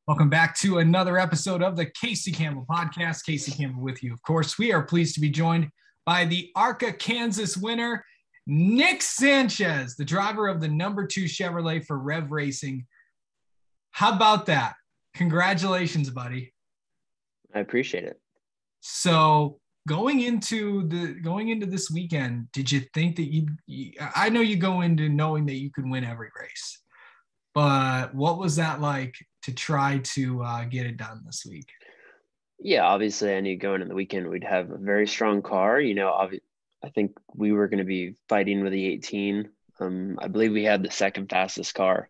Welcome back to another episode of the Casey Campbell Podcast. Casey Campbell with you. Of course, we are pleased to be joined by the ARCA Kansas winner, Nick Sanchez, the driver of the number 2 Chevrolet for Rev Racing. How about that? Congratulations, buddy. I appreciate it. So going into this weekend, did you think that I know you go into knowing that you can win every race, but what was that like to try to get it done this week? Yeah, obviously I knew going into the weekend we'd have a very strong car. I think we were going to be fighting with the 18. I believe we had the second fastest car,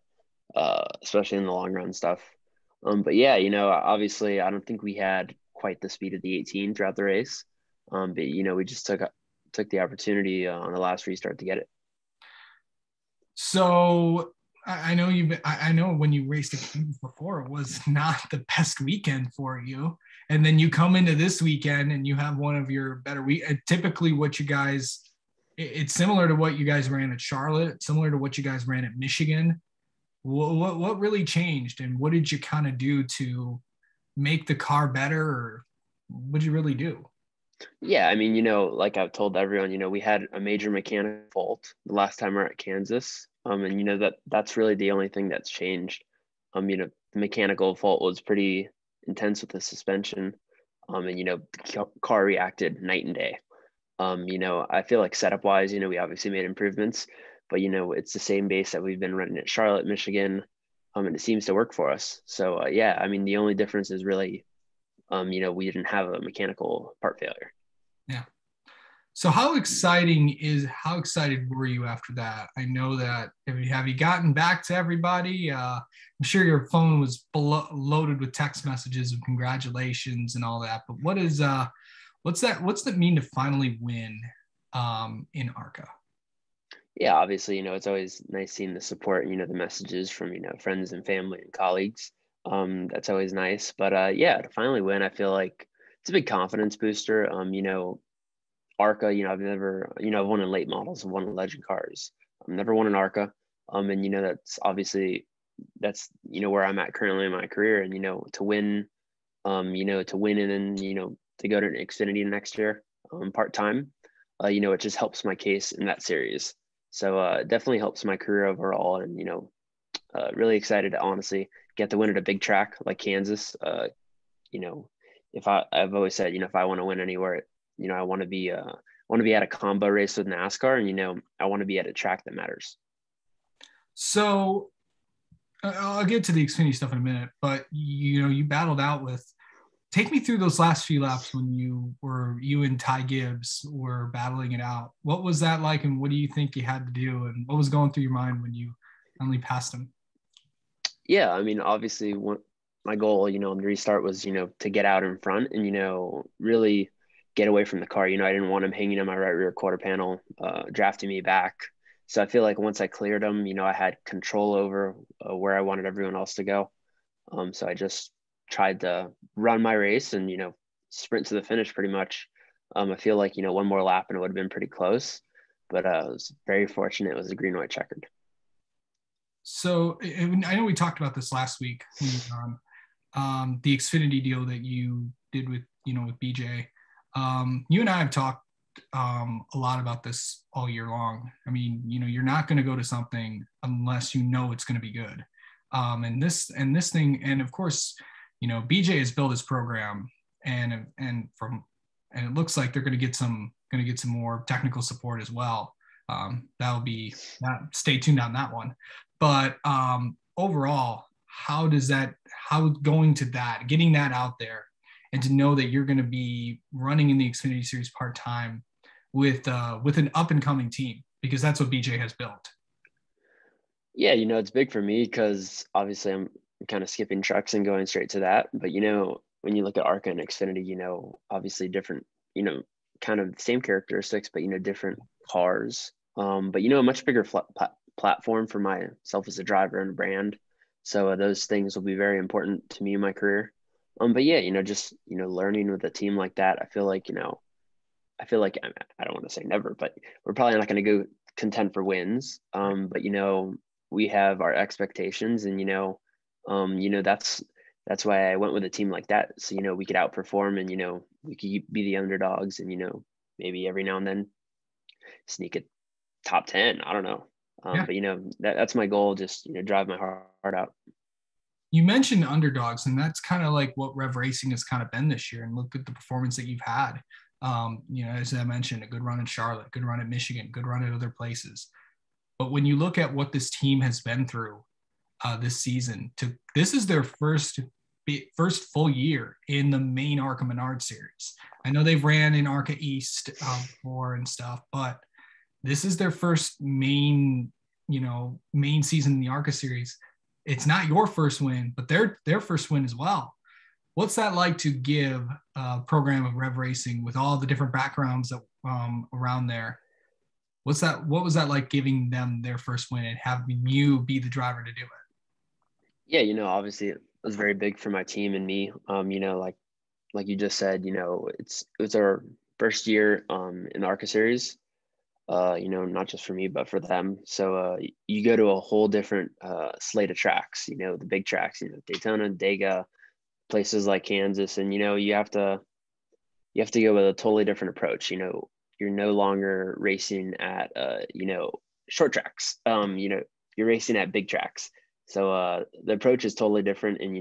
especially in the long run stuff. But yeah, obviously I don't think we had quite the speed of the 18 throughout the race. But we just took the opportunity on the last restart to get it. So I know when you raced a Kansas before, it was not the best weekend for you. And then you come into this weekend and you have one of your better typically what you guys, it's similar to what you guys ran at Charlotte, similar to what you guys ran at Michigan. What really changed, and what did you kind of do to make the car better, or what did you really do? Yeah, I mean, like I've told everyone, we had a major mechanical fault the last time we were at Kansas. And that's really the only thing that's changed. The mechanical fault was pretty intense with the suspension. And the car reacted night and day. I feel like setup wise, we obviously made improvements, but it's the same base that we've been running at Charlotte, Michigan. And it seems to work for us. So yeah, I mean, the only difference is really we didn't have a mechanical part failure. Yeah. So how excited were you after that? I know that, have you gotten back to everybody? I'm sure your phone was loaded with text messages of congratulations and all that, but what's that mean to finally win in ARCA? Yeah, obviously, it's always nice seeing the support, the messages from, friends and family and colleagues. That's always nice. But yeah, to finally win, I feel like it's a big confidence booster. ARCA, I've won in late models, I've won in legend cars. I've never won an ARCA. And that's where I'm at currently in my career. And to win and then to go to an Xfinity next year, part-time, it just helps my case in that series. So it definitely helps my career overall. And really excited to honestly get to win at a big track like Kansas. If I've always said, if I want to win anywhere, I want to be at a combo race with NASCAR, and I want to be at a track that matters. So I'll get to the Xfinity stuff in a minute, but you battled out with. Take me through those last few laps when you and Ty Gibbs were battling it out. What was that like, and what do you think you had to do, and what was going through your mind when you finally passed him? Yeah, I mean, obviously, my goal, in the restart was, to get out in front and, really get away from the car. I didn't want him hanging on my right rear quarter panel, drafting me back. So I feel like once I cleared him, I had control over where I wanted everyone else to go. So I just tried to run my race and, sprint to the finish pretty much. I feel like, one more lap and it would have been pretty close, but I was very fortunate. It was a green, white checkered. So I know we talked about this last week when you were on the Xfinity deal that you did with BJ. You and I have talked a lot about this all year long. I mean, you're not going to go to something unless it's going to be good. And this thing, and of course, BJ has built his program, and it looks like they're going to get some more technical support as well. Stay tuned on that one. But overall, how getting that out there, and to know that you're going to be running in the Xfinity Series part-time with an up-and-coming team, because that's what BJ has built. Yeah, it's big for me because obviously I'm kind of skipping trucks and going straight to that. But, when you look at ARCA and Xfinity, obviously different, kind of the same characteristics, but, different cars. But, a much bigger platform for myself as a driver and a brand. So those things will be very important to me in my career. But yeah, just, learning with a team like that, I feel like I don't want to say never, but we're probably not going to go contend for wins. But we have our expectations, and that's that's why I went with a team like that. So, we could outperform and, we could be the underdogs and, maybe every now and then sneak a top 10. I don't know. Yeah. But, that's my goal. Just, drive my heart out. You mentioned underdogs, and that's kind of like what Rev Racing has kind of been this year. And look at the performance that you've had. As I mentioned, a good run in Charlotte, good run at Michigan, good run at other places. But when you look at what this team has been through this season, this is their first full year in the main ARCA Menard series. I know they've ran in ARCA East before and stuff, but this is their first main season in the ARCA series. It's not your first win, but their first win as well. What's that like to give a program of Rev Racing with all the different backgrounds that around there? What was that like giving them their first win and having you be the driver to do it? Yeah, obviously it was very big for my team and me. Like you just said, it was our first year in the ARCA series. Not just for me, but for them. So you go to a whole different slate of tracks, the big tracks, Daytona, Dega, places like Kansas. And, you have to go with a totally different approach. You're no longer racing at, short tracks. You're racing at big tracks. So the approach is totally different. And,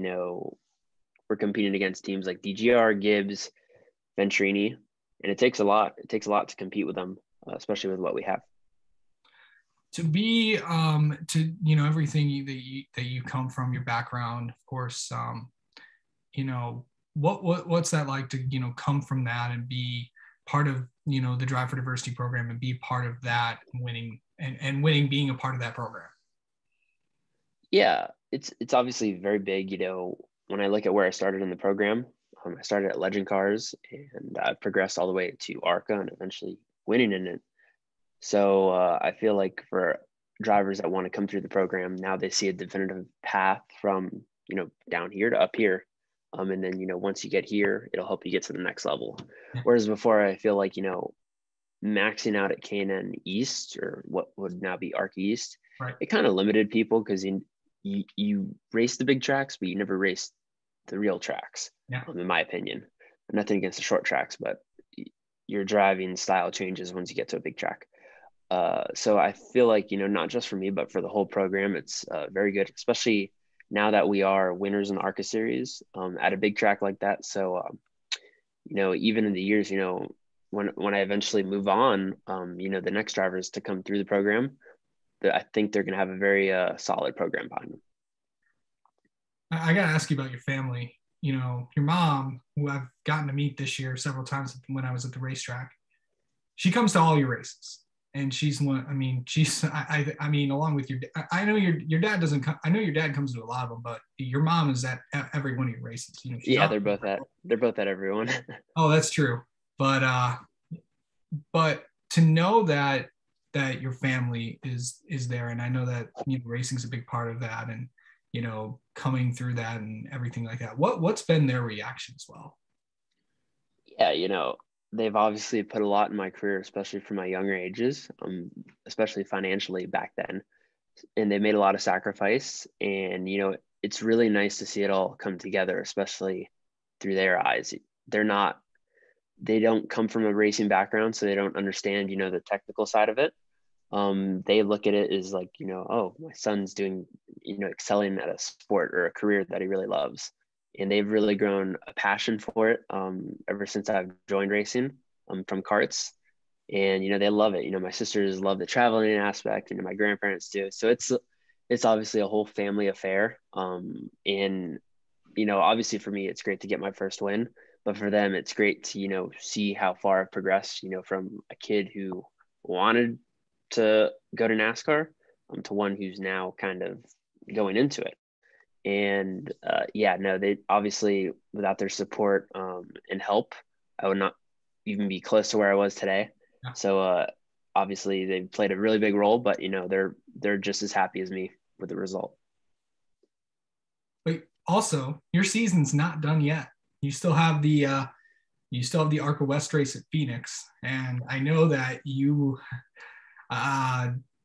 we're competing against teams like DGR, Gibbs, Venturini, and it takes a lot. It takes a lot to compete with them. Especially with what we have. To be everything that you come from, your background, of course, what's that like to come from that and be part of the Drive for Diversity program and be part of that winning and winning being a part of that program? Yeah, it's obviously very big. When I look at where I started in the program, I started at Legend Cars and I progressed all the way to ARCA and eventually winning in it. So I feel like for drivers that want to come through the program, now they see a definitive path from, down here to up here. And then, once you get here, it'll help you get to the next level. Yeah. Whereas before, I feel like, maxing out at K&N East or what would now be ARC East, right, it kind of limited people because you race the big tracks, but you never race the real tracks, yeah. In my opinion. Nothing against the short tracks, but your driving style changes once you get to a big track. So I feel like, not just for me, but for the whole program, it's very good, especially now that we are winners in the ARCA series at a big track like that. So, even in the years, when I eventually move on, the next drivers to come through the program, I think they're going to have a very solid program behind them. I got to ask you about your family. Your mom, who I've gotten to meet this year several times when I was at the racetrack, she comes to all your races. And she's one. I mean, along with I know your dad doesn't come. I know your dad comes to a lot of them, but your mom is at every one of your races. Yeah, they're both at everyone. Oh, that's true. But to know that your family is there, and I know that racing's a big part of that, and coming through that and everything like that. What's been their reaction as well? Yeah, they've obviously put a lot in my career, especially for my younger ages, especially financially back then. And they made a lot of sacrifice. And, it's really nice to see it all come together, especially through their eyes. They don't come from a racing background, so they don't understand, the technical side of it. They look at it as like, oh, my son's doing, excelling at a sport or a career that he really loves. And they've really grown a passion for it ever since I've joined racing from karts. And, they love it. My sisters love the traveling aspect, my grandparents do. So it's obviously a whole family affair. And, obviously for me, it's great to get my first win. But for them, it's great to, see how far I've progressed, from a kid who wanted to go to NASCAR to one who's now kind of going into it. And they obviously, without their support and help, I would not even be close to where I was today. Yeah. So obviously they played a really big role, but they're just as happy as me with the result. But also, your season's not done yet. You still have the ARCA West race at Phoenix, and I know that you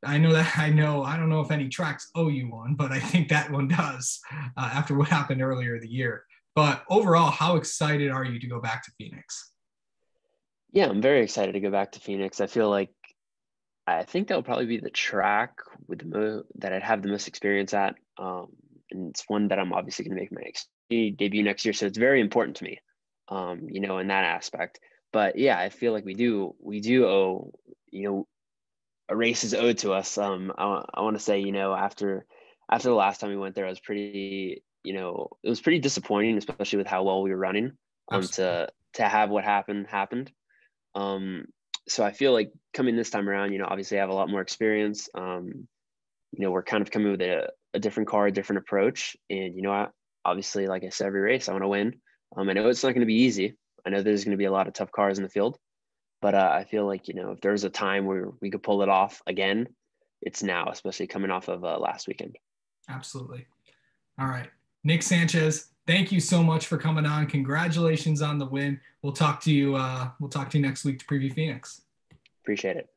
I know that I don't know if any tracks owe you one, but I think that one does after what happened earlier the year. But overall, how excited are you to go back to Phoenix? Yeah, I'm very excited to go back to Phoenix. I think that'll probably be the track with that I'd have the most experience at. And it's one that I'm obviously going to make my debut next year. So it's very important to me, in that aspect. But yeah, I feel like we do owe, a race is owed to us. I want to say, after the last time we went there, it was pretty disappointing, especially with how well we were running. Absolutely. To have what happened. Um, so I feel like coming this time around, obviously I have a lot more experience. We're kind of coming with a different car, a different approach. And, obviously, like I said, every race I want to win. I know it's not going to be easy. I know there's going to be a lot of tough cars in the field, but I feel like, if there's a time where we could pull it off again, it's now, especially coming off of last weekend. Absolutely. All right. Nick Sanchez, thank you so much for coming on. Congratulations on the win. We'll talk to you next week to preview Phoenix. Appreciate it.